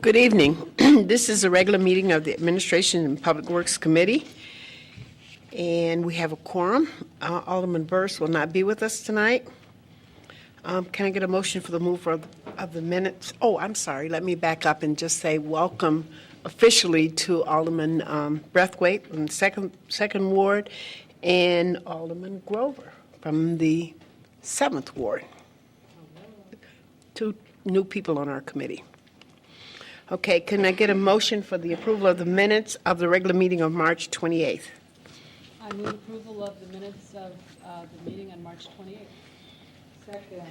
Good evening. This is a regular meeting of the Administration and Public Works Committee, and we have a quorum. Alderman Burris will not be with us tonight. Can I get a motion for the move of the minutes? Oh, I'm sorry. Let me back up and just say welcome officially to Alderman Breathwaite from the second Ward and Alderman Grover from the 7th Ward. Two new people on our committee. Okay, can I get a motion for the approval of the minutes of the regular meeting of March 28th? I move approval of the minutes of the meeting on March 28th. Second.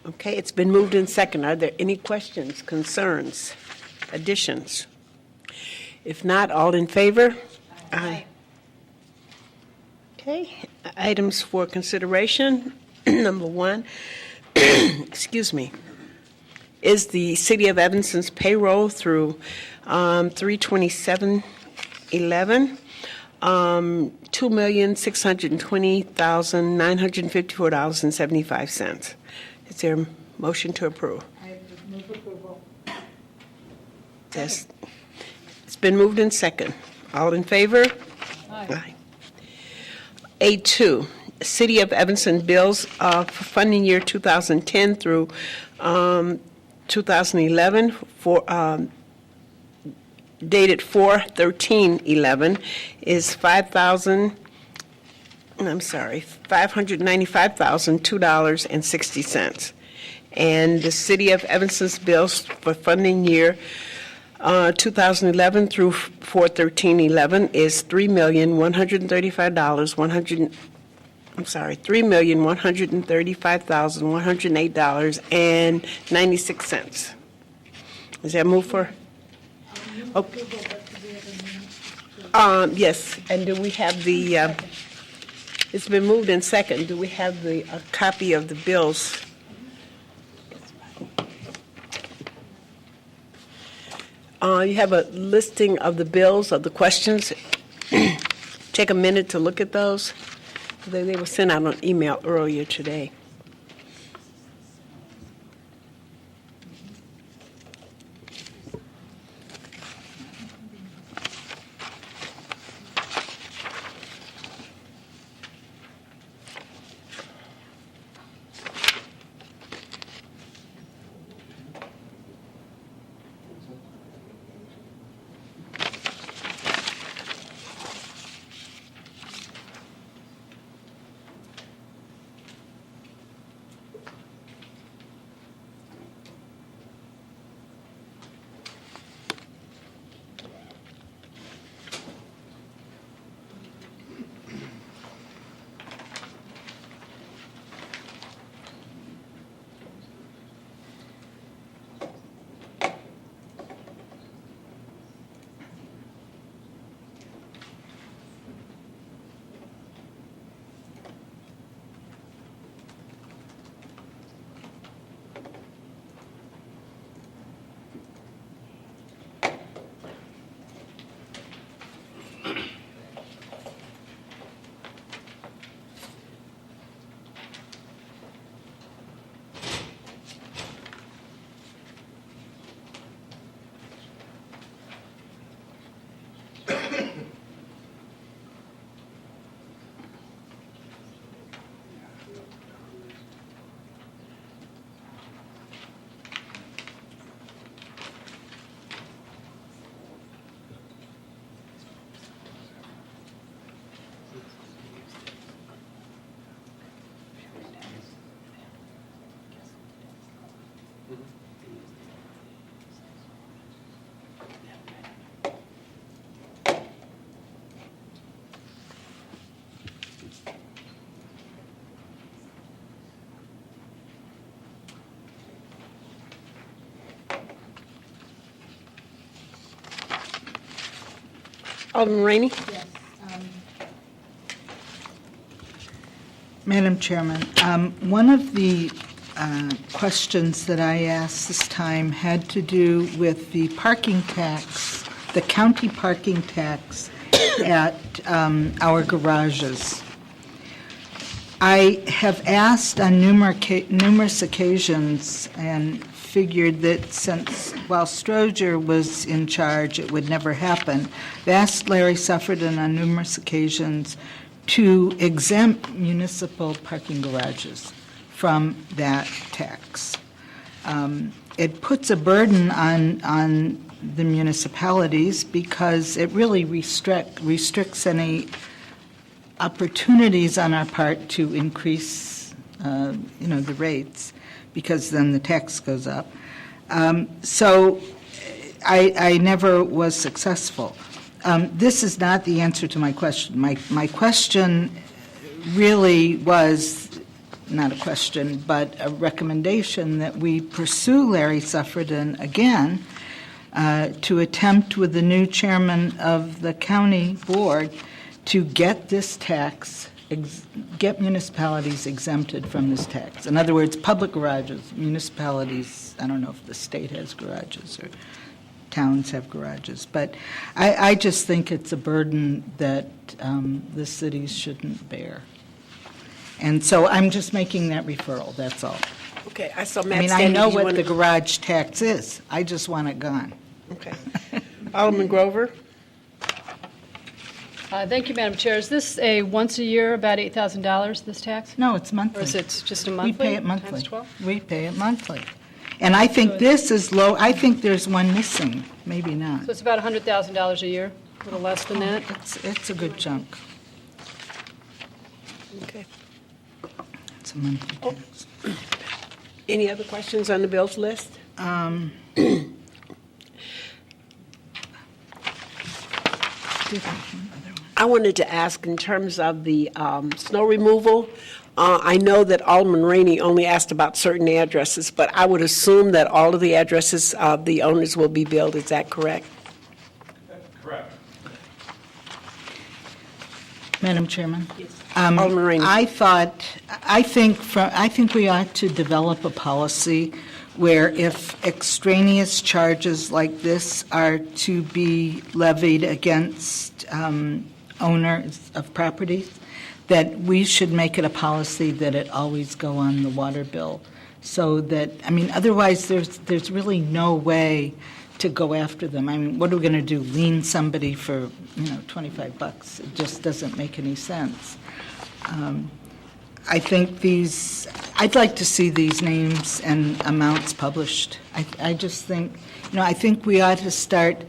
Okay, it's been moved in second. Are there any questions, concerns, additions? If not, all in favor? Aye. Okay, items for consideration. Number one, excuse me, is the City of Evanston's payroll through 3/27/11, $2,620,954.75. Is there a motion to approve? I move approval. Yes. It's been moved in second. All in favor? Aye. A2, City of Evanston bills for funding year 2010 through 2011 for dated 4/13/11 is $595,002.60, and the City of Evanston's bills for funding year 2011 through 4/13/11 is $3,135,108.96. Is that move for? Okay. Yes, and do we have the, it's been moved in second. Do we have the copy of the bills? You have a listing of the bills, of the questions. Take a minute to look at those. They were sent out on email earlier today. Alderman Rainey? Yes. Madam Chairman, one of the questions that I asked this time had to do with the parking tax, the county parking tax at our garages. I have asked on numerous occasions and figured that since, while Stroger was in charge, it would never happen. They asked Larry Suffredin on numerous occasions to exempt municipal parking garages from that tax. It puts a burden on the municipalities because it really restricts any opportunities on our part to increase, the rates, because then the tax goes up. So I never was successful. This is not the answer to my question. My question really was not a question, but a recommendation that we pursue Larry Suffredin again to attempt with the new chairman of the county board to get this tax, get municipalities exempted from this tax. In other words, public garages, municipalities, I don't know if the state has garages or towns have garages, but I just think it's a burden that the cities shouldn't bear. And so I'm just making that referral, that's all. Okay, I saw I Matt mean, I standing. know Do you what wanna- the garage tax is, I just want it gone. Okay. Alderman Grover? Thank you, Madam Chair. Is this a once a year, about $8,000, this tax? No, it's monthly. Or is it just a We monthly? pay it monthly. Times 12? We pay it monthly. And I think this is low, I think there's one missing, maybe not. So it's about $100,000 a year, a little less than that? It's a good chunk. Okay. It's a monthly tax. Any other questions on the bills list? I wanted to ask in terms of the snow removal. I know that Alderman Rainey only asked about certain addresses, but I would assume that all of the addresses of the owners will be billed. Is that correct? Correct. Madam Chairman? Alderman Rainey. I think we ought to develop a policy where if extraneous charges like this are to be levied against owners of properties, that we should make it a policy that it always go on the water bill. So that, I mean, otherwise there's really no way to go after them. I mean, what are we going to do, lien somebody for, $25? It just doesn't make any sense. I think I'd like to see these names and amounts published. I just think, I think we ought to start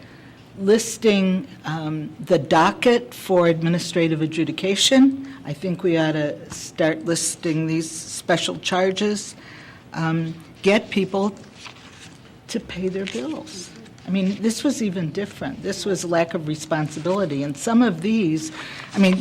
listing the docket for administrative adjudication. I think we ought to start listing these special charges, get people to pay their bills. I mean, this was even different. This was lack of responsibility. And some of these, I mean,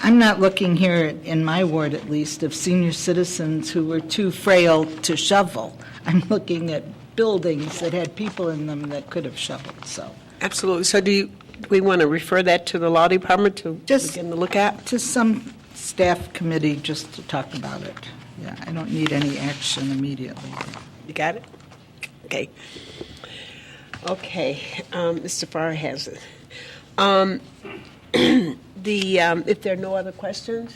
I'm not looking here, in my ward at least, of senior citizens who were too frail to shovel. I'm looking at buildings that had people in them that could have shoveled, so. Absolutely. So do we want to refer that to the law department to begin to look at? To some staff committee just to talk about it. Yeah, I don't need any action immediately. You got it? Okay. Okay, Mr. Farr has it. If there are no other questions,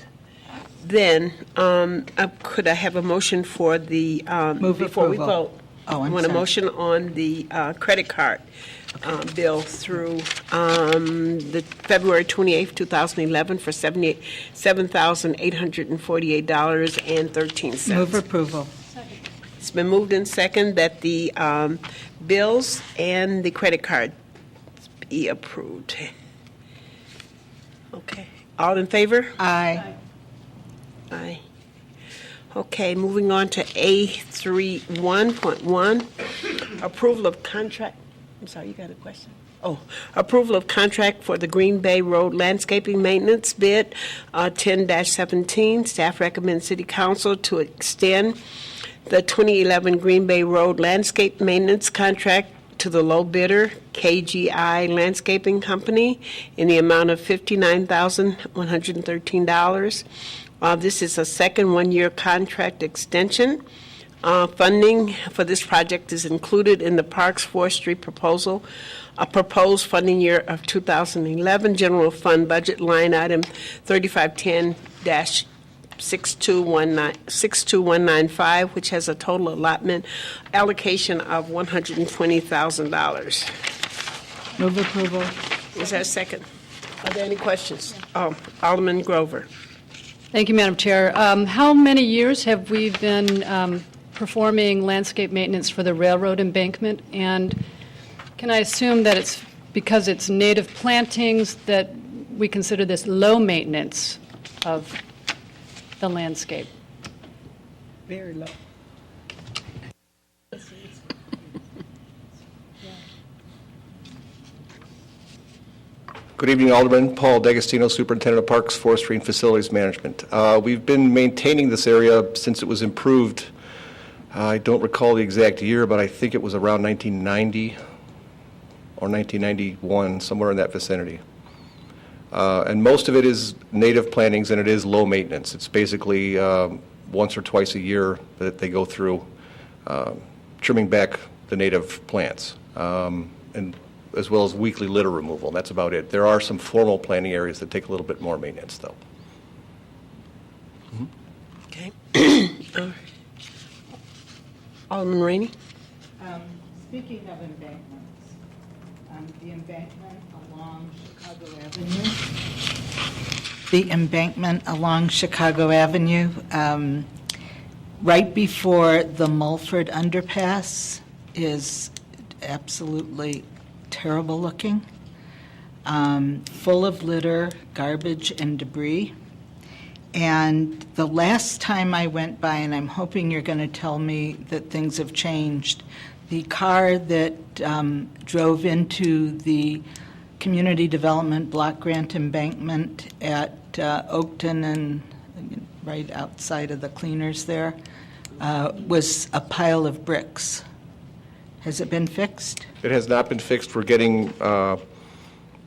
then could I have a motion for the, Move before we approval. vote? Oh, I I'm want a sorry. motion on the credit card bill through the February 28th, 2011 for $77,848.13. Move approval. It's been moved in second that the bills and the credit card be approved. Okay. All in favor? Aye. Aye. Okay, moving on to A31.1, approval of contract. I'm sorry, you got a question? Oh, approval of contract for the Green Bay Road landscaping maintenance bid, 10-17. Staff recommends City Council to extend the 2011 Green Bay Road landscape maintenance contract to the low bidder, KGI Landscaping Company, in the amount of $59,113. This is a second one-year contract extension. Funding for this project is included in the Parks Forestry proposal. A proposed funding year of 2011 general fund budget line item 3510-2 62195, which has a total allotment allocation of $120,000. Move approval. Is there a second? Are there any questions? Oh, Alderman Grover. Thank you, Madam Chair. How many years have we been performing landscape maintenance for the railroad embankment? And can I assume that it's because it's native plantings that we consider this low maintenance of the landscape? Very low. Good evening, Alderman. Paul D'Agostino, Superintendent of Parks, Forestry, and Facilities Management. We've been maintaining this area since it was improved. I don't recall the exact year, but I think it was around 1990 or 1991, somewhere in that vicinity. And most of it is native plantings, and it is low maintenance. It's basically once or twice a year that they go through trimming back the native plants, and as well as weekly litter removal. That's about it. There are some formal planting areas that take a little bit more maintenance, though. Okay. Alderman Rainey? Speaking of embankments, the embankment along Chicago Avenue. The embankment along Chicago Avenue, right before the Mulford underpass, is absolutely terrible looking, full of litter, garbage, and debris. And the last time I went by, and I'm hoping you're going to tell me that things have changed, the car that drove into the Community Development Block Grant Embankment at Oakton and right outside of the cleaners there was a pile of bricks. Has it been fixed? It has not been fixed. We're getting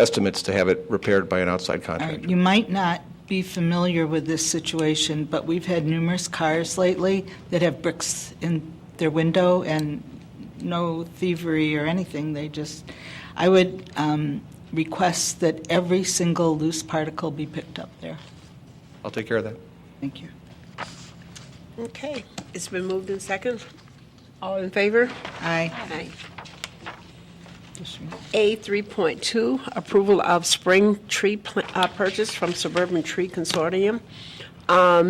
estimates to have it repaired by an outside contractor. You might not be familiar with this situation, but we've had numerous cars lately that have bricks in their window and no thievery or anything. I would request that every single loose particle be picked up there. I'll take care of that. Thank you. Okay. It's been moved in second. All in favor? Aye. Aye. A 3.2, approval of spring tree purchase from Suburban Tree Consortium.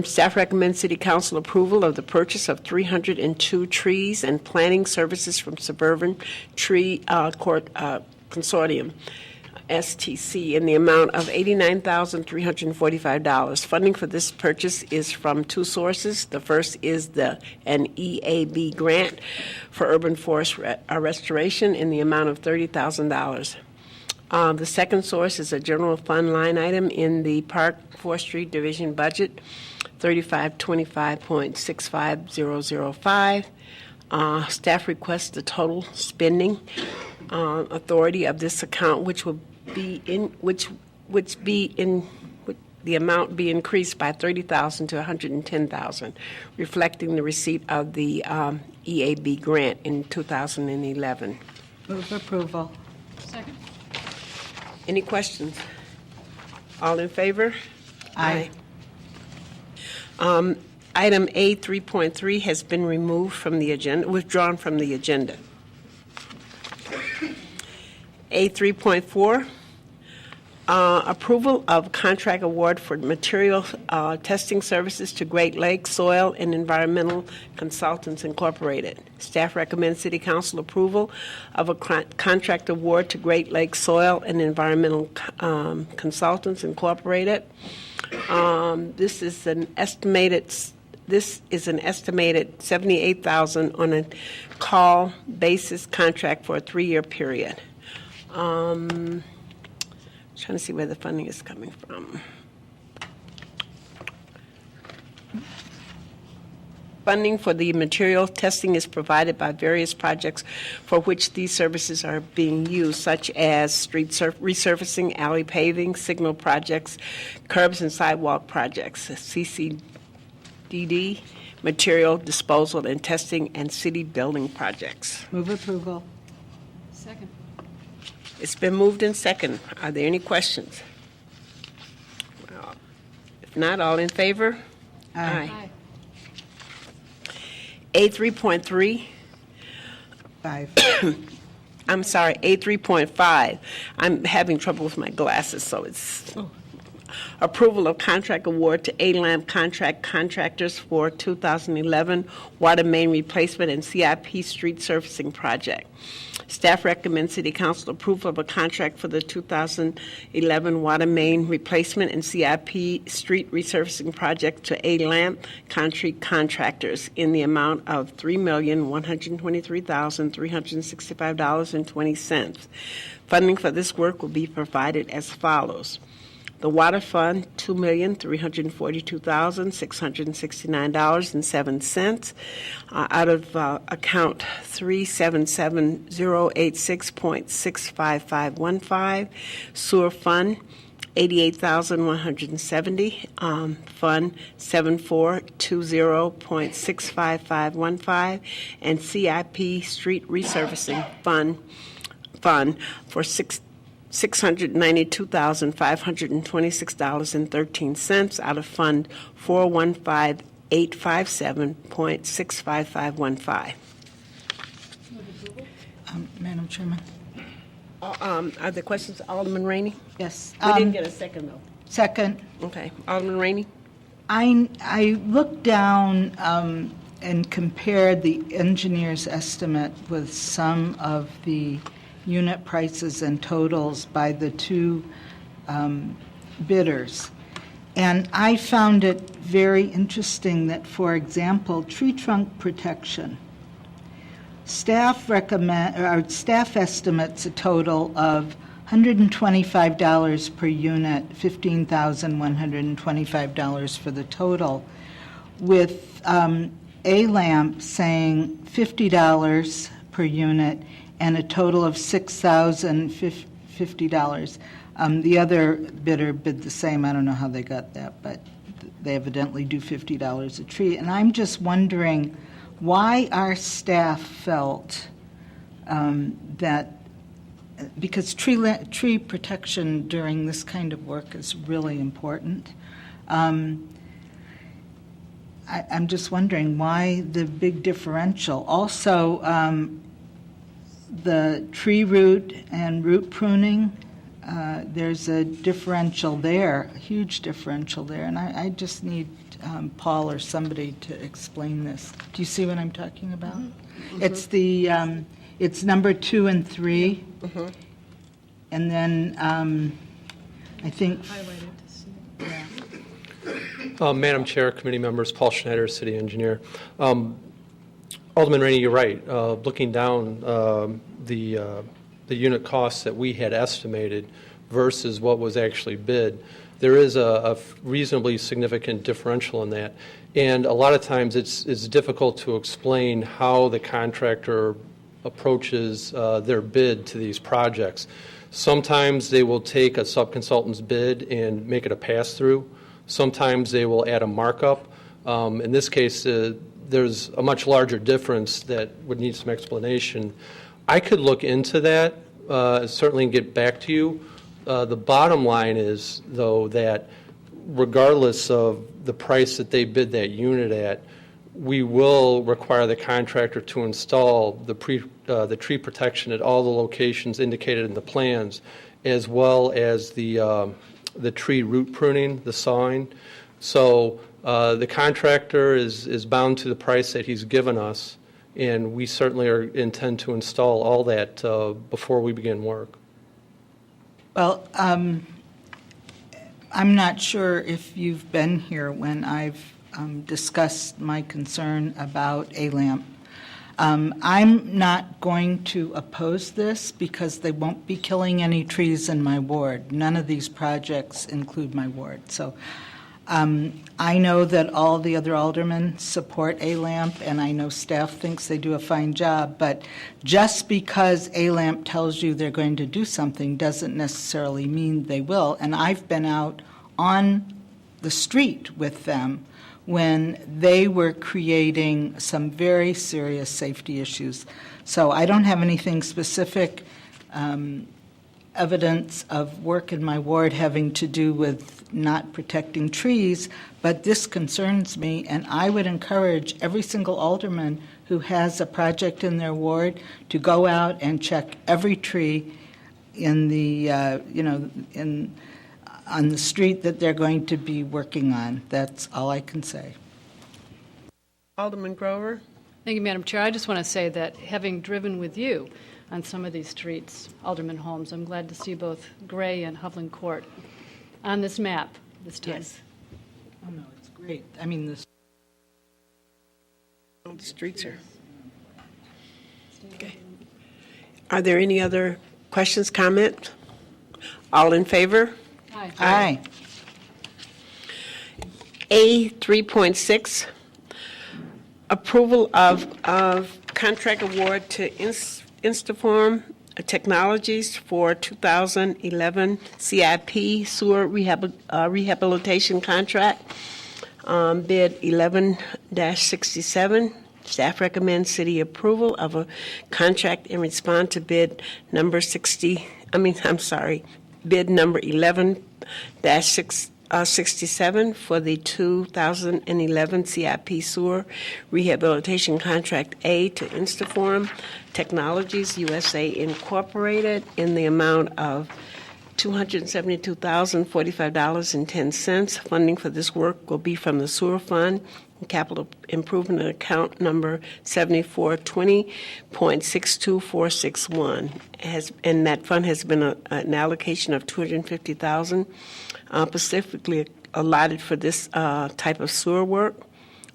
Staff recommends City Council approval of the purchase of 302 trees and planting services from Suburban Tree Consortium, STC, in the amount of $89,345. Funding for this purchase is from two sources. The first is an EAB grant for urban forest restoration in the amount of $30,000. The second source is a general fund line item in the Park Forestry Division budget, 3525.65005. Staff requests the total spending authority of this account, which will be the amount be increased by $30,000 to $110,000, reflecting the receipt of the EAB grant in 2011. Move approval. Second. Any questions? All in favor? Aye. Item A 3.3 has been removed from the agenda, withdrawn from the agenda. A 3.4, approval of contract award for material testing services to Great Lakes Soil and Environmental Consultants Incorporated. Staff recommends City Council approval of a contract award to Great Lakes Soil and Environmental Consultants Incorporated. This is an estimated $78,000 on a call basis contract for a 3-year period. Trying to see where the funding is coming from. Funding for the material testing is provided by various projects for which these services are being used, such as street resurfacing, alley paving, signal projects, curbs and sidewalk projects, CCDD, material disposal and testing, and city building projects. Move approval. Second. It's been moved in second. Are there any questions? Well, if not, all in favor? Aye. A3.3, 5. I'm sorry, A3.5. I'm having trouble with my glasses, so it's approval of contract award to A-Lamp Contractors for 2011 water main replacement and CIP street surfacing project. Staff recommends City Council approval of a contract for the 2011 water main replacement and CIP street resurfacing project to A-Lamp Contractors in the amount of $3,123,365.20. Funding for this work will be provided as follows. The Water Fund, $2,342,669.07 out of account 377-086.65515. Sewer Fund, $88,170. Fund 7420.65515. And CIP Street Resurfacing Fund for $692,526.13 out of Fund 415857.65515. Madam Chairman? Are there questions, Alderman Rainey? Yes. We didn't get a second, though. Second. Okay, Alderman Rainey? I looked down and compared the engineer's estimate with some of the unit prices and totals by the two bidders. And I found it very interesting that, for example, tree trunk protection, staff estimates a total of $125 per unit, $15,125 for the total, with A-Lamp saying $50 per unit and a total of $6,050. The other bidder bid the same. I don't know how they got that, but they evidently do $50 a tree. And I'm just wondering why our staff felt that, because tree protection during this kind of work is really important. I'm just wondering why the big differential. Also, the tree root and root pruning, there's a differential there, a huge differential there, and I just need Paul or somebody to explain this. Do you see what I'm talking about? Mm-hmm. It's the it's number 2 and 3, and then I think. Madam Chair, committee members, Paul Schneider, City Engineer. Alderman Rainey, you're right. Looking down the unit costs that we had estimated versus what was actually bid, there is a reasonably significant differential in that. And a lot of times it's difficult to explain how the contractor approaches their bid to these projects. Sometimes they will take a subconsultant's bid and make it a pass-through. Sometimes they will add a markup. In this case, there's a much larger difference that would need some explanation. I could look into that, certainly and get back to you. The bottom line is, though, that regardless of the price that they bid that unit at, we will require the contractor to install the tree protection at all the locations indicated in the plans, as well as the tree root pruning, the sawing. So the contractor is bound to the price that he's given us, and we certainly intend to install all that before we begin work. Well, I'm not sure if you've been here when I've discussed my concern about A-Lamp. I'm not going to oppose this because they won't be killing any trees in my ward. None of these projects include my ward. So I know that all the other aldermen support A-Lamp, and I know staff thinks they do a fine job, but just because A-Lamp tells you they're going to do something doesn't necessarily mean they will. And I've been out on the street with them when they were creating some very serious safety issues. So I don't have anything specific evidence of work in my ward having to do with not protecting trees, but this concerns me, and I would encourage every single alderman who has a project in their ward to go out and check every tree in the, on the street that they're going to be working on. That's all I can say. Alderman Grover? Thank you, Madam Chair. I just want to say that having driven with you on some of these streets, Alderman Holmes, I'm glad to see both Gray and Hovland Court on this map this time. Yes. Oh, no, it's great. I mean, this. All the streets are. Okay. Are there any other questions, comments? All in favor? Aye. Aye. A 3.6, approval of contract award to Instaform Technologies for 2011 CIP sewer rehabilitation contract, bid 11-67. Staff recommends city approval of a contract in response to bid number 11-67 for the 2011 CIP sewer rehabilitation contract A to Instaform Technologies USA Incorporated in the amount of $272,045.10. Funding for this work will be from the sewer fund and capital improvement account number 7420.62461. And that fund has been an allocation of $250,000 specifically allotted for this type of sewer work.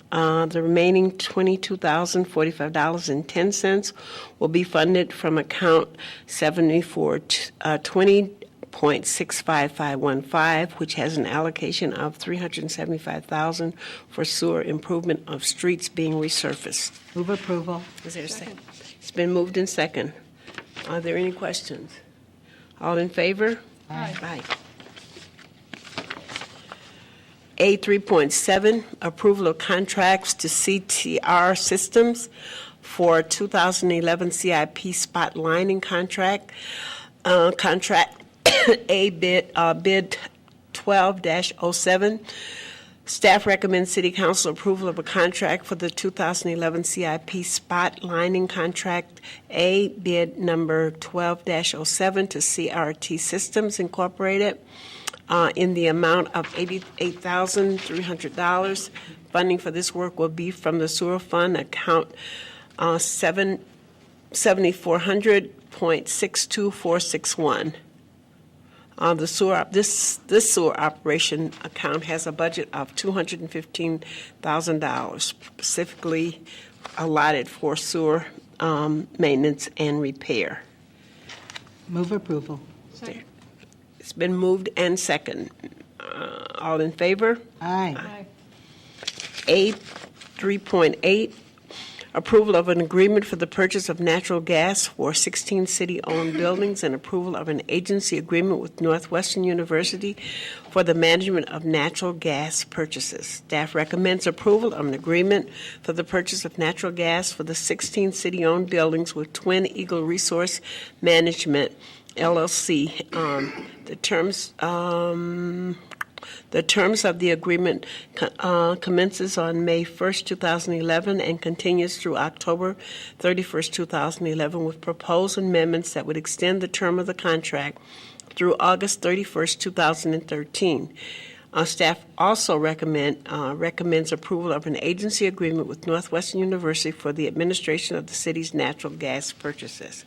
The remaining $22,045.10 will be funded from account 7420.65515, which has an allocation of $375,000 for sewer improvement of streets being resurfaced. Move approval. Is there a second? It's been moved in second. Are there any questions? All in favor? Aye. A 3.7, approval of contracts to CTR Systems for 2011 CIP spot lining contract. Contract A bid 12-07. Staff recommends City Council approval of a contract for the 2011 CIP spot lining contract A bid number 12-07 to CRT Systems Incorporated. In the amount of $88,300. Funding for this work will be from the sewer fund account 7400.62461. This sewer operation account has a budget of $215,000 specifically allotted for sewer maintenance and repair. Move approval. It's been moved and second. All in favor? Aye. A 3.8, approval of an agreement for the purchase of natural gas for 16 city-owned buildings and approval of an agency agreement with Northwestern University for the management of natural gas purchases. Staff recommends approval of an agreement for the purchase of natural gas for the 16 city-owned buildings with Twin Eagle Resource Management, LLC. The terms of the agreement commences on May 1st, 2011 and continues through October 31st, 2011 with proposed amendments that would extend the term of the contract through August 31st, 2013. Staff also recommends approval of an agency agreement with Northwestern University for the administration of the city's natural gas purchases.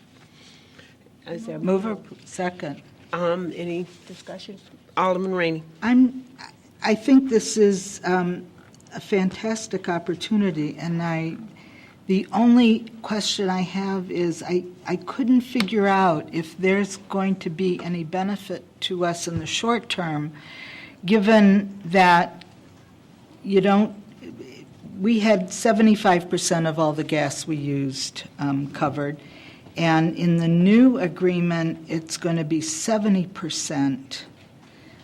Is there Second. any discussion? Alderman Rainey. I think this is a fantastic opportunity, and the only question I have is I couldn't figure out if there's going to be any benefit to us in the short term, given that we had 75% of all the gas we used covered, and in the new agreement, it's going to be 70%.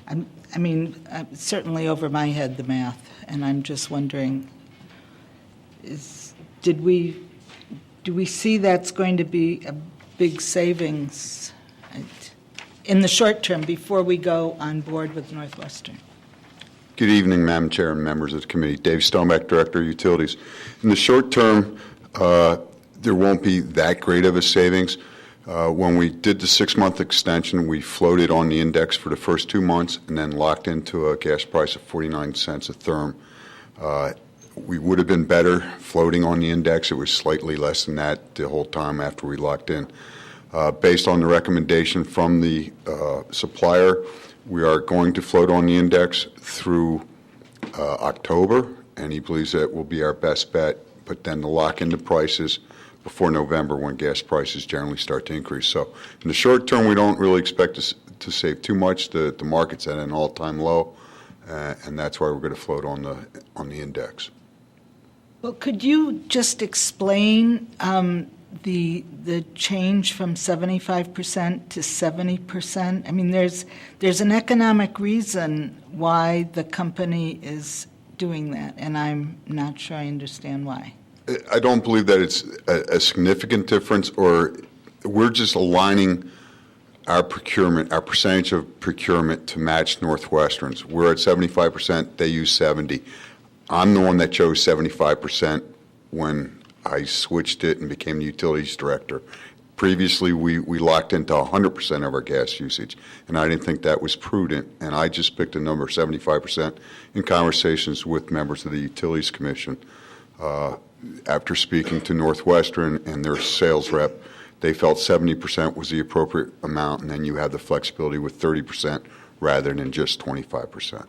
I mean, certainly over my head, the math, and I'm just wondering, do we see that's going to be a big savings? in the short term, before we go on board with Northwestern? Good evening, Madam Chair and members of the committee. Dave Stoneback, Director of Utilities. In the short term, there won't be that great of a savings. When we did the 6-month extension, we floated on the index for the first 2 months and then locked into a gas price of 49 cents a therm. We would have been better floating on the index. It was slightly less than that the whole time after we locked in. Based on the recommendation from the supplier, we are going to float on the index through October, and he believes that will be our best bet, but then to lock in the prices before November when gas prices generally start to increase. So in the short term, we don't really expect to save too much. The market's at an all-time low, and that's why we're going to float on the index. Well, could you just explain the change from 75% to 70%? I mean, there's an economic reason why the company is doing that, and I'm not sure I understand why. I don't believe that it's a significant difference, or we're just aligning our procurement, our percentage of procurement to match Northwestern's. We're at 75%, they use 70%. I'm the one that chose 75% when I switched it and became the utilities director. Previously, we locked into 100% of our gas usage, and I didn't think that was prudent, and I just picked a number, 75%, in conversations with members of the Utilities Commission. After speaking to Northwestern and their sales rep, they felt 70% was the appropriate amount, and then you have the flexibility with 30% rather than just 25%.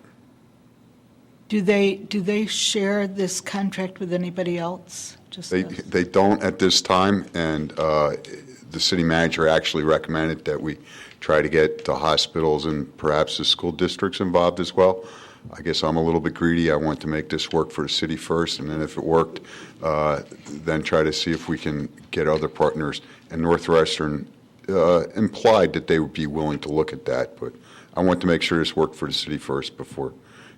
Do they share this contract with anybody else? Just us? They don't at this time, and the city manager actually recommended that we try to get the hospitals and perhaps the school districts involved as well. I guess I'm a little bit greedy. I want to make this work for the city first, and then if it worked, then try to see if we can get other partners. And Northwestern implied that they would be willing to look at that, but I want to make sure this worked for the city first before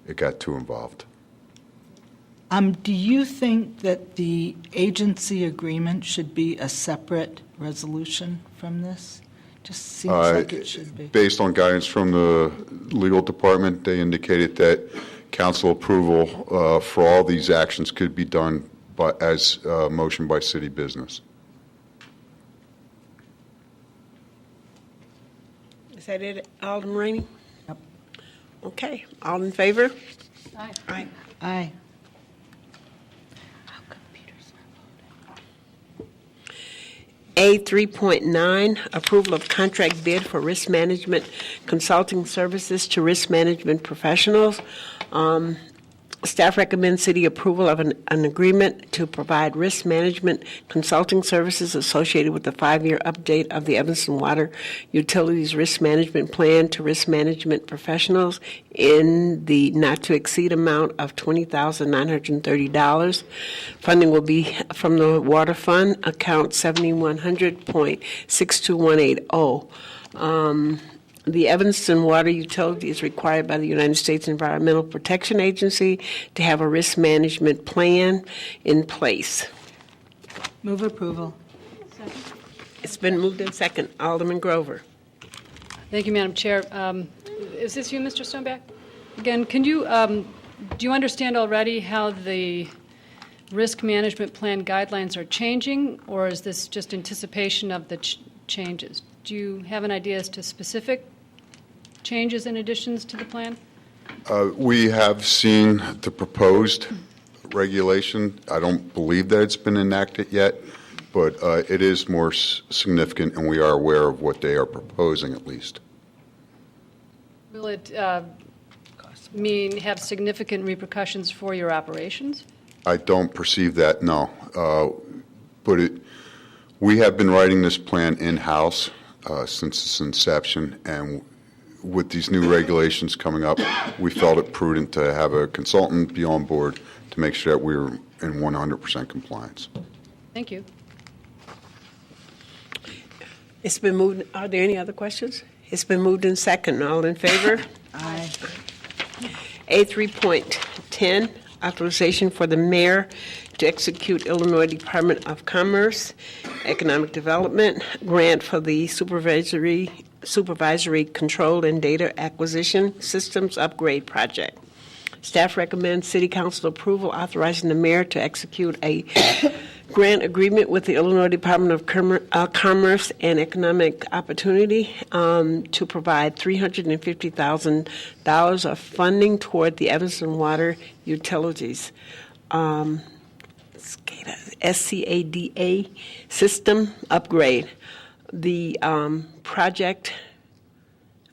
it got too involved. Do you think that the agency agreement should be a separate resolution from this? Just seems like it should be. Based on guidance from the legal department, they indicated that council approval for all these actions could be done as motion by city business. Is that it, Alderman Rainey? Yep. Okay, all in favor? Aye. Aye. Aye. A 3.9, approval of contract bid for risk management consulting services to risk management professionals. Staff recommends city approval of an agreement to provide risk management consulting services associated with the 5-year update of the Evanston Water Utilities Risk Management Plan to risk management professionals in the not-to-exceed amount of $20,930. Funding will be from the Water Fund, account 7100.62180. The Evanston Water Utility is required by the United States Environmental Protection Agency to have a risk management plan in place. Move approval. Second. It's been moved In second, Alderman Grover. Thank you, Madam Chair. Is this you, Mr. Stoneback? Again, can you, do you understand already how the risk management plan guidelines are changing, or is this just anticipation of the changes? Do you have an idea as to specific changes and additions to the plan? We have seen the proposed regulation. I don't believe that it's been enacted yet, but it is more significant, and we are aware of what they are proposing, at least. Will it have significant repercussions for your operations? I don't perceive that, no. But we have been writing this plan in-house since its inception, and with these new regulations coming up, we felt it prudent to have a consultant be on board to make sure that we're in 100% compliance. Thank you. It's been moved. Are there any other questions? It's been moved in second. All in favor? Aye. A 3.10, authorization for the mayor to execute Illinois Department of Commerce Economic Development grant for the supervisory Supervisory Control and Data Acquisition Systems Upgrade Project. Staff recommends City Council approval authorizing the mayor to execute a grant agreement with the Illinois Department of Commerce and Economic Opportunity to provide $350,000 of funding toward the Evanston water utilities SCADA system upgrade. The project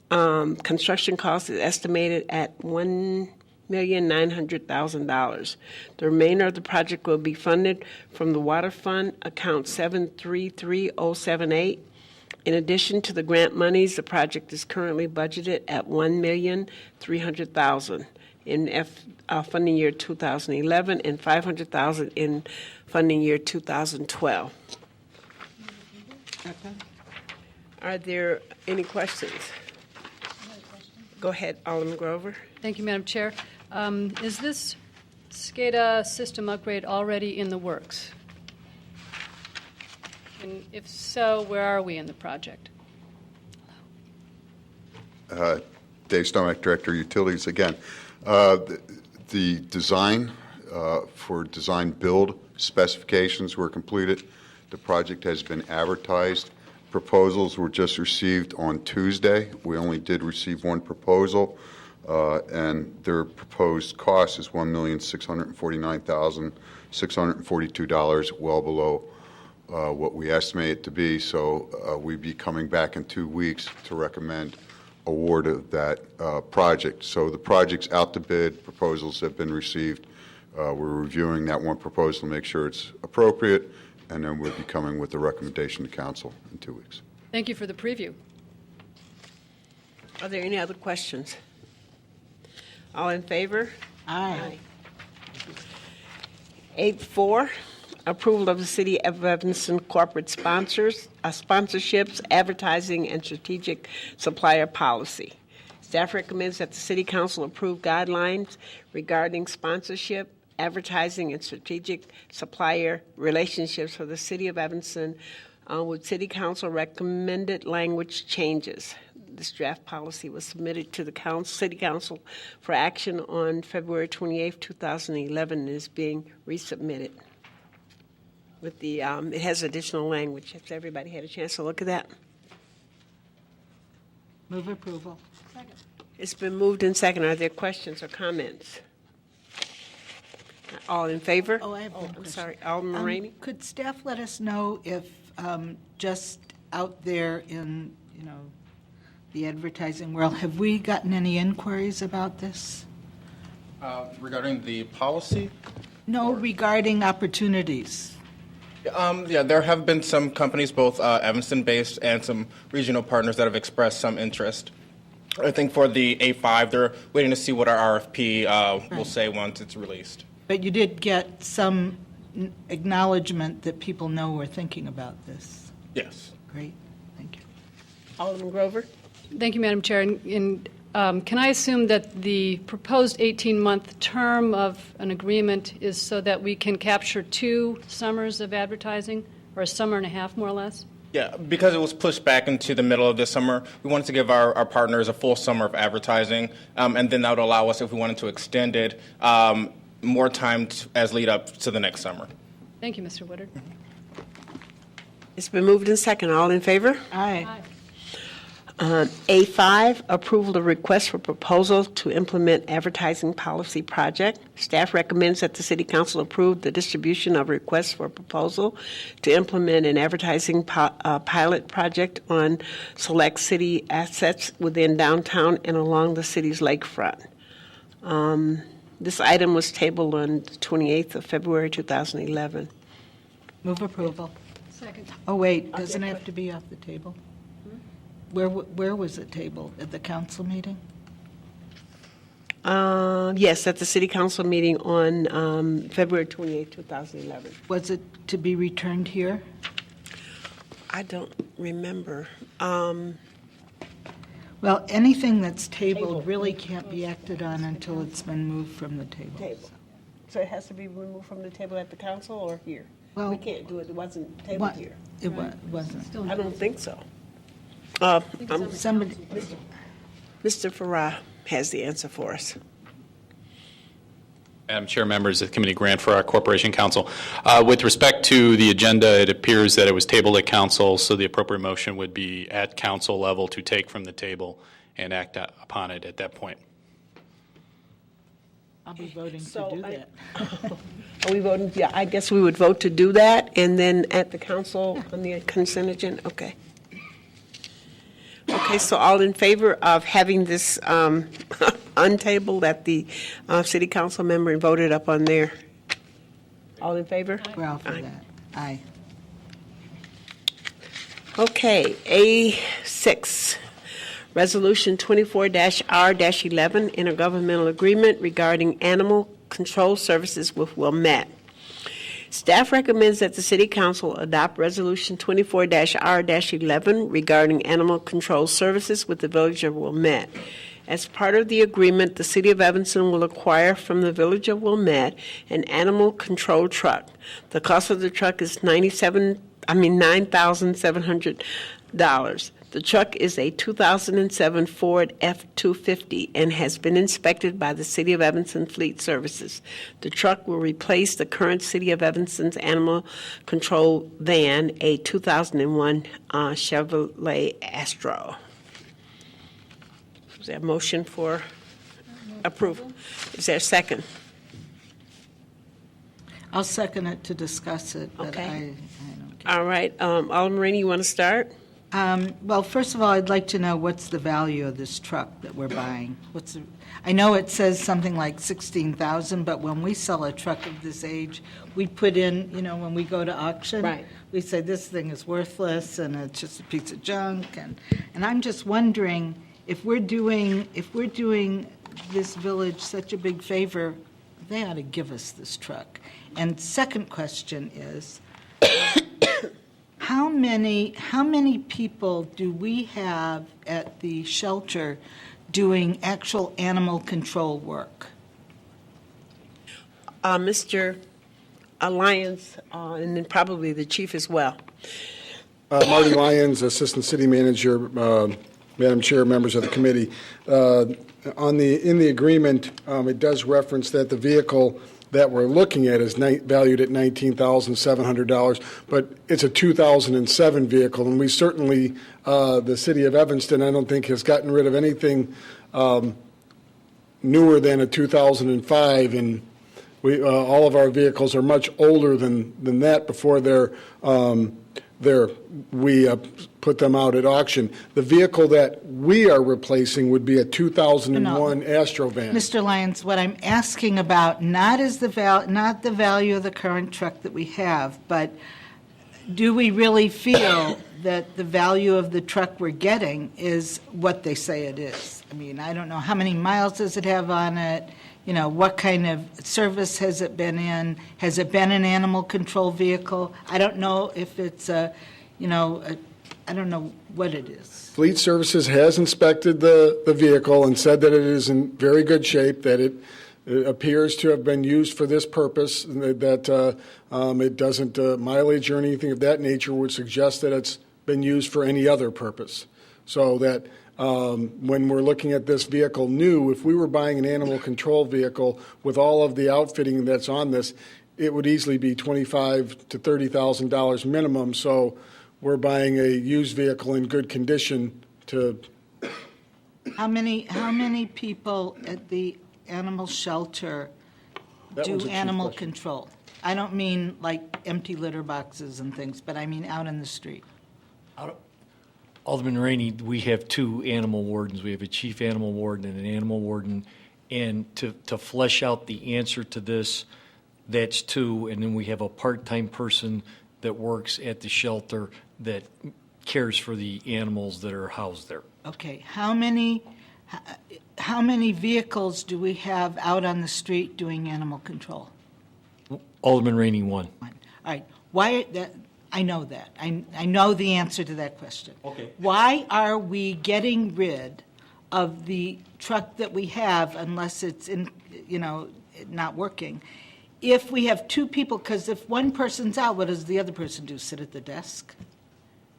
construction cost is estimated at $1,900,000. The remainder of the project will be funded from the Water Fund, account 733078. In addition to the grant monies, the project is currently budgeted at $1,300,000 in funding year 2011 and $500,000 in funding year 2012. Are there any questions? Go ahead, Alderman Grover. Thank you, Madam Chair. Is this SCADA system upgrade already in the works? And if so, where are we in the project? Dave Stomek, Director of Utilities again. The design for design build specifications were completed. The project has been advertised. Proposals were just received on Tuesday. We only did receive one proposal, and their proposed cost is $1,649,642, well below what we estimate it to be. So we'd be coming back in 2 weeks to recommend award of that project. So the project's out to bid. Proposals have been received. We're reviewing that one proposal to make sure it's appropriate, and then we'll be coming with a recommendation to council in 2 weeks. Thank you for the preview. Are there any other questions? All in favor? Aye. 8.4, approval of the City of Evanston corporate sponsorships, advertising, and strategic supplier policy. Staff recommends that the City Council approve guidelines regarding sponsorship, advertising, and strategic supplier relationships for the City of Evanston with City Council recommended language changes. This draft policy was submitted to the City Council for action on February 28, 2011, and is being resubmitted. With the, it has additional language. Has everybody had a chance to look at that? Move approval. It's been moved and seconded. Are there questions or comments? All in favor? Oh, I have one I'm question. sorry, Alderman Rainey? Could staff let us know if just out there in, the advertising world, have we gotten any inquiries about this? Regarding the policy? No, regarding opportunities. Yeah, there have been some companies, both Evanston-based and some regional partners that have expressed some interest. I think for the A5, they're waiting to see what our RFP will say once it's released. But you did get some acknowledgement that people know we're thinking about this. Yes. Great, thank you. Alderman Grover? Thank you, Madam Chair. And can I assume that the proposed 18-month term of an agreement is so that we can capture 2 summers of advertising, or a summer and a half, more or less? Yeah, because it was pushed back into the middle of this summer, we wanted to give our partners a full summer of advertising, and then that would allow us, if we wanted to extend it, more time as lead up to the next summer. Thank you, Mr. Woodard. It's been moved and seconded. All in favor? Aye. A5, approval of request for proposal to implement advertising policy project. Staff recommends that the City Council approve the distribution of requests for proposal to implement an advertising pilot project on select city assets within downtown and along the city's lakefront. This item was tabled on the 28th of February 2011. Move approval. Second. Oh, wait, doesn't it have to be off the table? Where was it tabled? At the council meeting? Yes, at the City Council meeting on February 28, 2011. Was it to be returned here? I don't remember. Well, anything that's tabled really can't be acted on until it's been moved from the table. Table. So it has to be removed from the table at the council or here? Well- We can't do it. It wasn't tabled What? here. It wasn't. I don't think so. Somebody, Mr. Farrar has the answer for us. Madam Chair, members of the committee, Grant for our Corporation Counsel. With respect to the agenda, it appears that it was tabled at council, so the appropriate motion would be at council level to take from the table and act upon it at that point. I'll be voting to do that. Are we voting? Yeah, I guess we would vote to do that, and then at the council on the consent agenda? Okay. Okay, so all in favor of having this untabled at the city council member and voted up on there? All in favor? We're all for Aye. that. Aye. Okay, A6, Resolution 24-R-11, intergovernmental agreement regarding animal control services with Wilmette. Staff recommends that the City Council adopt Resolution 24-R-11 regarding animal control services with the Village of Wilmette. As part of the agreement, the City of Evanston will acquire from the Village of Wilmette an animal control truck. The cost of the truck is $9,700. The truck is a 2007 Ford F-250 and has been inspected by the City of Evanston Fleet Services. The truck will replace the current City of Evanston's animal control van, a 2001 Chevrolet Astro. Is there a motion for approval? Is there a second? I'll second it to discuss it, but Okay. I don't care. All right, Alderman Rainey, you want to start? Well, first of all, I'd like to know what's the value of this truck that we're buying? I know it says something like $16,000, but when we sell a truck of this age, we put in, when we go to auction, Right. we say this thing is worthless and it's just a piece of junk, and I'm just wondering if we're doing this village such a big favor, they ought to give us this truck. And second question is, How many people do we have at the shelter doing actual animal control work? Mr. Lyons, and then probably the chief as well. Marty Lyons, Assistant City Manager, Madam Chair, members of the committee. In the agreement, it does reference that the vehicle that we're looking at is valued at $19,700, but it's a 2007 vehicle, and we certainly, the city of Evanston, I don't think has gotten rid of anything newer than a 2005, and all of our vehicles are much older than that before we put them out at auction. The vehicle that we are replacing would be a 2001 Astro van. Mr. Lyons, what I'm asking about not the value of the current truck that we have, but do we really feel that the value of the truck we're getting is what they say it is? I mean, I don't know, how many miles does it have on it? What kind of service has it been in? Has it been an animal control vehicle? I don't know if it's I don't know what it is. Fleet Services has inspected the vehicle and said that it is in very good shape, that it appears to have been used for this purpose, that it doesn't, mileage or anything of that nature would suggest that it's been used for any other purpose. So that when we're looking at this vehicle new, if we were buying an animal control vehicle with all of the outfitting that's on this, it would easily be $25,000 to $30,000 minimum. So we're buying a used vehicle in good condition to. How many people at the animal shelter That one's do a cheap animal question. control? I don't mean like empty litter boxes and things, but I mean out in the street. Alderman Rainey, we have two animal wardens. We have a chief animal warden and an animal warden. And to flesh out the answer to this, that's two. And then we have a part-time person that works at the shelter that cares for the animals that are housed there. Okay, how many vehicles do we have out on the street doing animal control? Alderman Rainey, one. All right, why, I know that. I know the answer to that question. Okay. Why are we getting rid of the truck that we have unless it's not working? If we have two people, because if one person's out, what does the other person do, sit at the desk?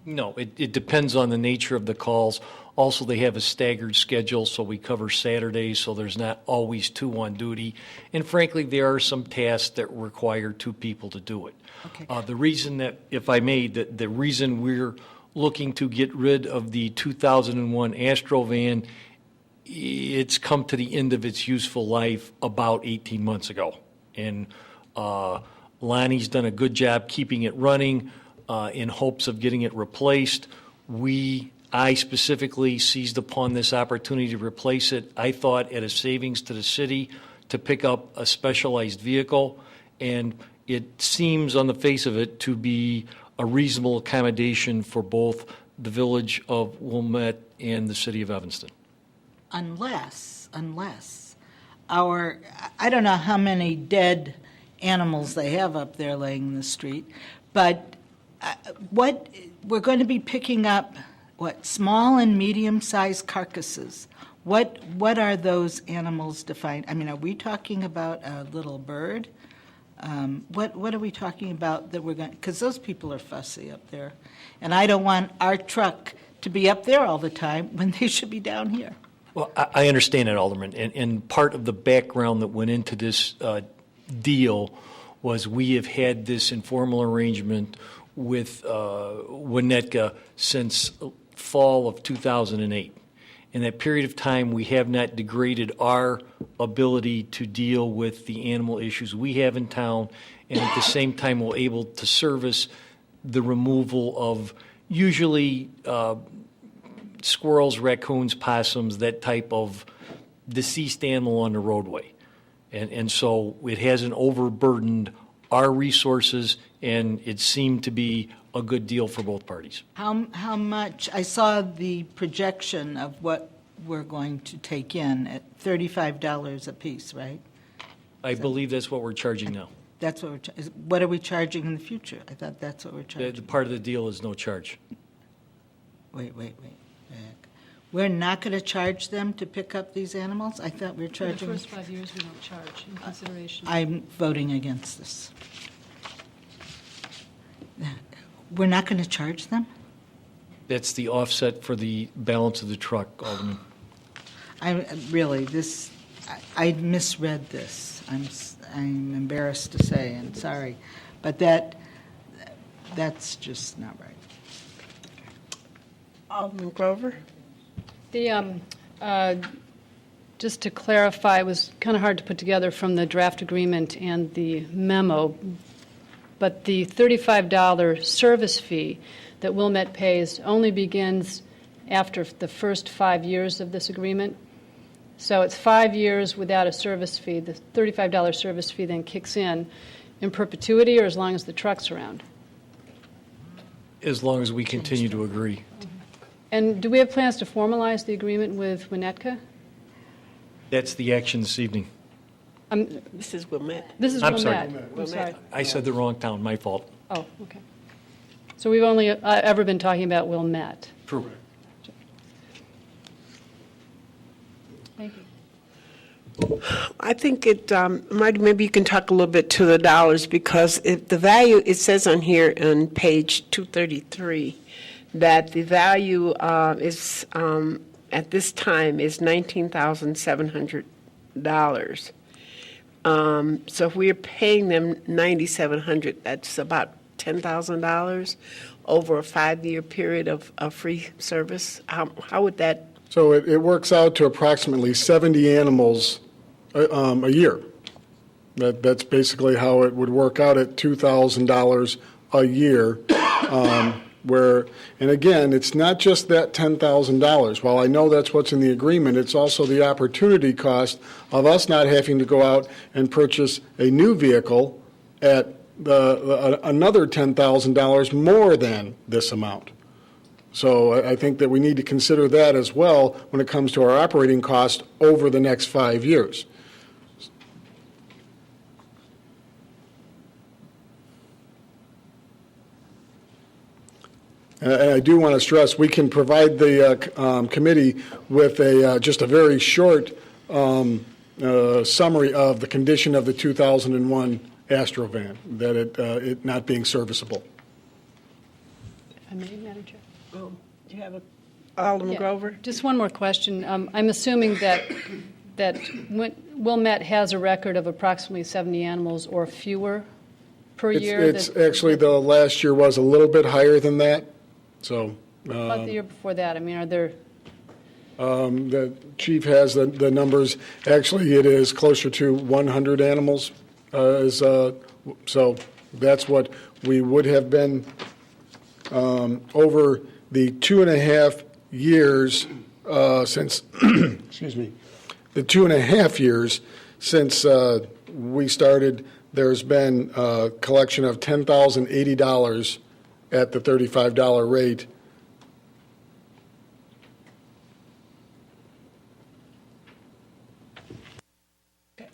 No, it depends on the nature of the calls. Also, they have a staggered schedule, so we cover Saturdays, so there's not always two on duty. And frankly, there are some tasks that require two people to do it. Okay. The reason that, if I may, the reason we're looking to get rid of the 2001 Astro van, it's come to the end of its useful life about 18 months ago. And Lonnie's done a good job keeping it running in hopes of getting it replaced. I specifically seized upon this opportunity to replace it. I thought at a savings to the city to pick up a specialized vehicle, and it seems on the face of it to be a reasonable accommodation for both the village of Wilmette and the city of Evanston. Unless I don't know how many dead animals they have up there laying in the street, but what we're going to be picking up, small and medium-sized carcasses. What are those animals defined? I mean, are we talking about a little bird? What are we talking about that we're going? Because those people are fussy up there, and I don't want our truck to be up there all the time when they should be down here. Well, I understand that, Alderman, and part of the background that went into this deal was we have had this informal arrangement with Winnetka since fall of 2008. In that period of time, we have not degraded our ability to deal with the animal issues we have in town, and at the same time, we're able to service the removal of usually squirrels, raccoons, possums, that type of deceased animal on the roadway. And so it hasn't overburdened our resources, and it seemed to be a good deal for both parties. How much? I saw the projection of what we're going to take in at $35 a piece, right? I believe that's what we're charging now. That's what what are we charging in the future? I thought that's what we're The charging. part of the deal is no charge. Wait. We're not going to charge them to pick up these animals? I thought we were For the charging. first 5 years, we don't charge in consideration. I'm voting against this. We're not going to charge them? That's the offset for the balance of the truck, Alderman. I misread this. I'm embarrassed to say, and sorry, but that's just not right. Alderman Glover? Just to clarify, it was kind of hard to put together from the draft agreement and the memo, but the $35 service fee that Wilmette pays only begins after the first 5 years of this agreement. So it's 5 years without a service fee. The $35 service fee then kicks in perpetuity or as long as the truck's around. As long as we continue to agree. And do we have plans to formalize the agreement with Winnetka? That's the action this evening. This is Wilmette. This is I'm sorry. Wilmette. I'm sorry. I said the wrong town, my fault. Oh, okay. So we've only ever been talking about Wilmette. True. Thank you. I think maybe you can talk a little bit to the dollars, because the value, it says on here on page 233, that the value is at this time is $19,700. So if we're paying them $9,700, that's about $10,000 over a 5-year period of free service. How would that? So it works out to approximately 70 animals a year. That's basically how it would work out at $2,000 a year. And again, it's not just that $10,000. While I know that's what's in the agreement, it's also the opportunity cost of us not having to go out and purchase a new vehicle at another $10,000 more than this amount. So I think that we need to consider that as well when it comes to our operating cost over the next 5 years. And I do want to stress, we can provide the committee with just a very short summary of the condition of the 2001 Astro van, that it not being serviceable. I may, Madam Chair. Do you have Alderman Yeah. Grover? Just one more question. I'm assuming that Wilmette has a record of approximately 70 animals or fewer per year. It's actually, the last year was a little bit higher than that, so. About the year before that, I mean, are there, The chief has the numbers. Actually, it is closer to 100 animals. So that's what we would have been over the 2.5 years since, excuse me, the 2.5 years since we started. There's been a collection of $10,080 at the $35 rate.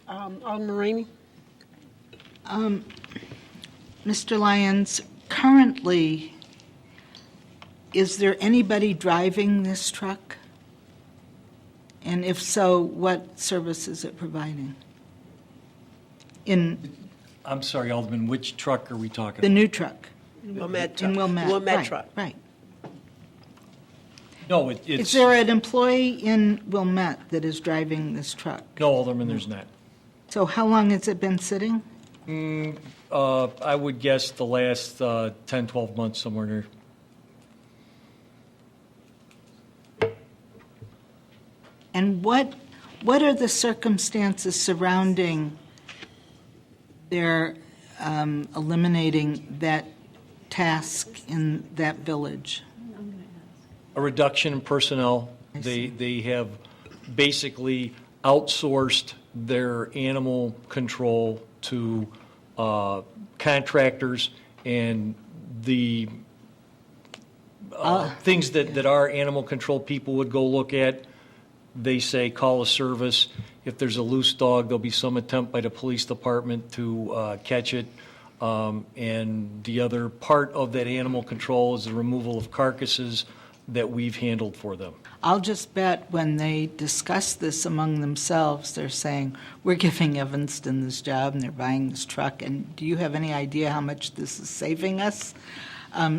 Alderman Rainey? Mr. Lyons, currently, is there anybody driving this truck? And if so, what service is it providing? In I'm sorry, Alderman, which truck are we talking the about? new truck? Wilmette In Wilmette. Wilmette right, truck. Right. No, Is it's, there an employee in Wilmette that is driving this truck? no, Alderman, there's not. So how long has it been sitting? I would guess the last 10, 12 months, somewhere there. And what are the circumstances surrounding their eliminating that task in that village? A reduction in personnel. They have basically outsourced their animal control to contractors, and the things that our animal control people would go look at, they say call a service. If there's a loose dog, there'll be some attempt by the police department to catch it. And the other part of that animal control is the removal of carcasses that we've handled for them. I'll just bet when they discuss this among themselves, they're saying, we're giving Evanston this job and they're buying this truck, and do you have any idea how much this is saving us?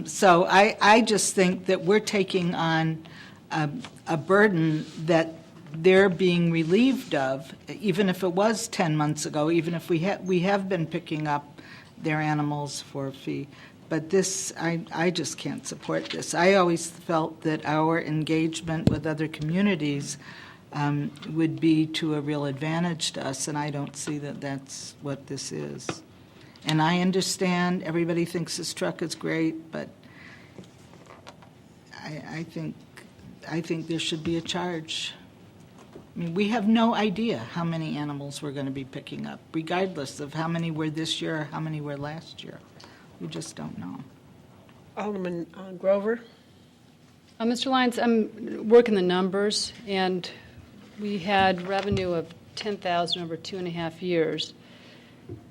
So I just think that we're taking on a burden that they're being relieved of, even if it was 10 months ago, even if we have been picking up their animals for a fee. But this, I just can't support this. I always felt that our engagement with other communities would be to a real advantage to us, and I don't see that that's what this is. And I understand everybody thinks this truck is great, but I think there should be a charge. I mean, we have no idea how many animals we're going to be picking up, regardless of how many were this year or how many were last year. We just don't know. Alderman Grover? Mr. Lyons, I'm working the numbers, and we had revenue of $10,000 over 2.5 years.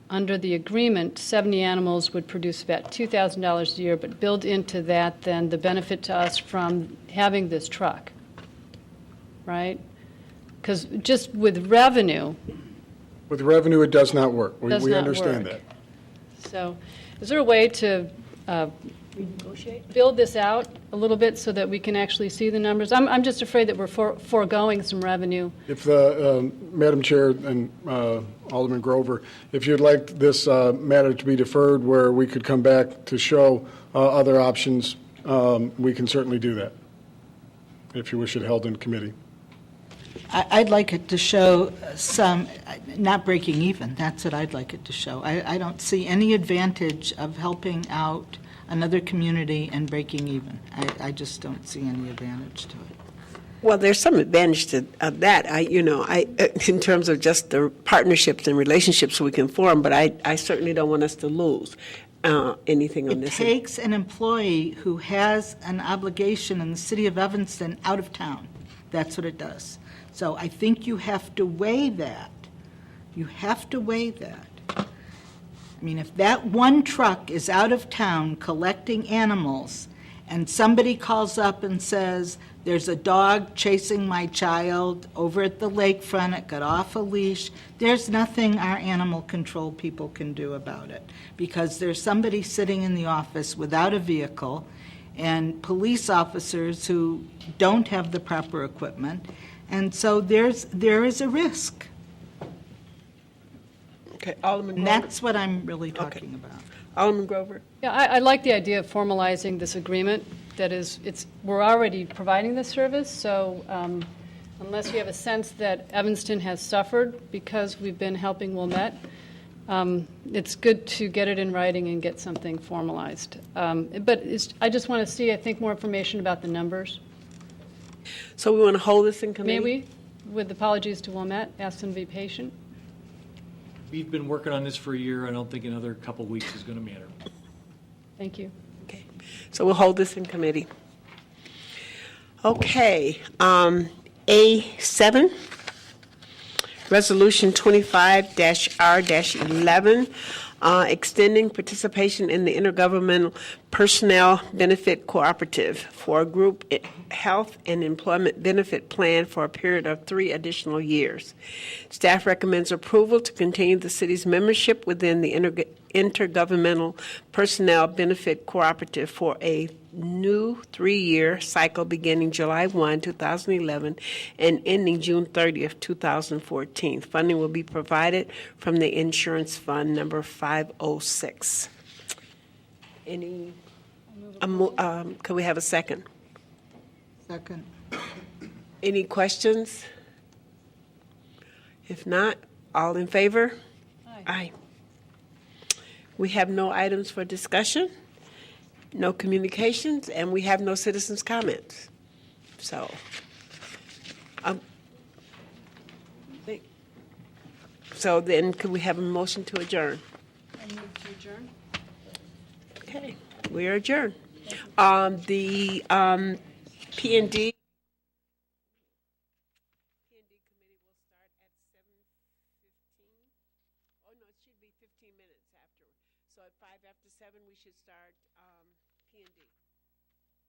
Under the agreement, 70 animals would produce about $2,000 a year, but build into that then the benefit to us from having this truck, right? Because just with revenue, With revenue, it does not work. Does We not understand work. that. so is there a way to build this out a little bit so that we can actually see the numbers? I'm just afraid that we're foregoing some revenue. If the, Madam Chair and Alderman Grover, if you'd like this matter to be deferred where we could come back to show other options, we can certainly do that, if you wish it held in committee. I'd like it to show some, not breaking even, that's what I'd like it to show. I don't see any advantage of helping out another community and breaking even. I just don't see any advantage to it. Well, there's some advantage to that. In terms of just the partnerships and relationships we can form, but I certainly don't want us to lose anything on It this. takes an employee who has an obligation in the city of Evanston out of town. That's what it does. So I think you have to weigh that. You have to weigh that. I mean, if that one truck is out of town collecting animals and somebody calls up and says, there's a dog chasing my child over at the lakefront, it got off a leash, there's nothing our animal control people can do about it, because there's somebody sitting in the office without a vehicle, and police officers who don't have the proper equipment. And so there is a risk. Okay, Alderman And Grover. that's what I'm really talking about. Alderman Grover. Yeah, I like the idea of formalizing this agreement. That is, we're already providing this service, so unless you have a sense that Evanston has suffered because we've been helping Wilmette, it's good to get it in writing and get something formalized. But I just want to see, I think, more information about the numbers. So we want to hold this in committee? May we, with apologies to Wilmette, ask them to be patient? We've been working on this for a year. I don't think another couple weeks is going to matter. Thank you. Okay, so we'll hold this in committee. Okay, A7, Resolution 25-R-11, extending participation in the Intergovernmental Personnel Benefit Cooperative for a group health and employment benefit plan for a period of 3 additional years. Staff recommends approval to continue the city's membership within the Intergovernmental Personnel Benefit Cooperative for a new 3-year cycle beginning July 1, 2011 and ending June 30th, 2014. Funding will be provided from the insurance fund number 506. Could we have a second? Second. Any questions? If not, all in favor? Aye. We have no items for discussion, no communications, and we have no citizens' comments. So, then could we have a motion to adjourn? I move to adjourn. Okay, we are adjourned. The P&D committee will start at 7:15. Oh, no, it should be 15 minutes after. So at 5 after 7, we should start P&D.